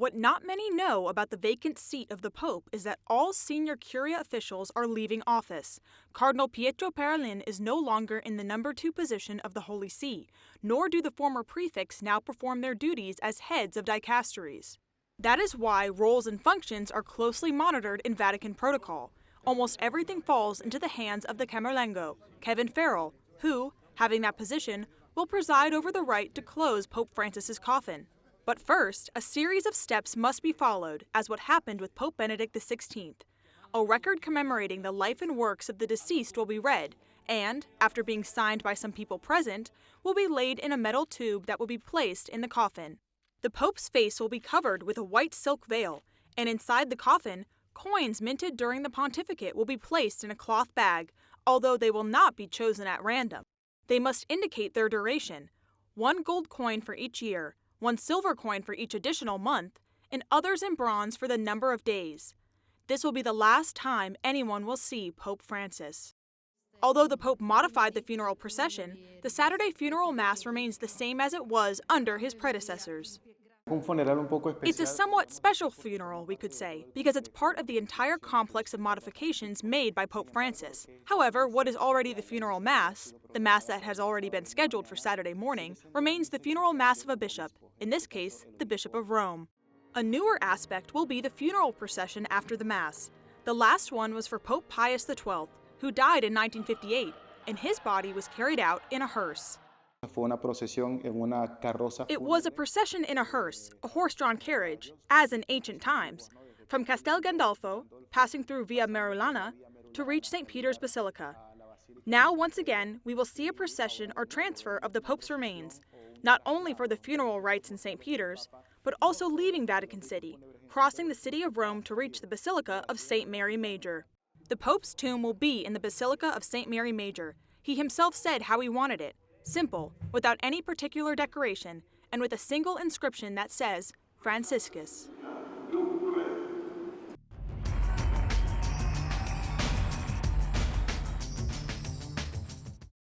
What not many know about the vacant seat of the Pope is that all senior Curia officials are leaving office. Cardinal Pietro Parolin is no longer in the number 2 position of the Holy See, nor do the former prefects now perform their duties as heads of dicasteries. That is why roles and functions are closely monitored in Vatican protocol. Almost everything falls into the hands of the Camerlengo, Kevin Farrell, who, having that position, will preside over the rite to close Pope Francis's coffin. But first, a series of steps must be followed, as what happened with Pope Benedict XVI. A record commemorating the life and works of the deceased will be read, and, after being signed by some people present, will be laid in a metal tube that will be placed in the coffin. The Pope's face will be covered with a white silk veil, and inside the coffin, coins minted during the pontificate will be placed in a cloth bag, although they will not be chosen at random. They must indicate their duration: 1 gold coin for each year, 1 silver coin for each additional month, and others in bronze for the number of days. This will be the last time anyone will see Pope Francis. Although the Pope modified the funeral procession, the Saturday funeral mass remains the same as it was under his predecessors. It's a somewhat special funeral, we could say, because it's part of the entire complex of modifications made by Pope Francis. However, what is already the funeral mass, the mass that has already been scheduled for Saturday morning, remains the funeral mass of a bishop, in this case, the Bishop of Rome. A newer aspect will be the funeral procession after the mass. The last one was for Pope Pius XII, who died in 1958, and his body was carried out in a hearse. It was a procession in a hearse, a horse-drawn carriage, as in ancient times, from Castel Gandolfo, passing through Via Merulana, to reach St. Peter's Basilica. Now, once again, we will see a procession or transfer of the Pope's remains, not only for the funeral rites in St. Peter's, but also leaving Vatican City, crossing the city of Rome to reach the Basilica of St. Mary Major. The Pope's tomb will be in the Basilica of St. Mary Major. He himself said how he wanted it: simple, without any particular decoration, and with a single inscription that says, Franciscus.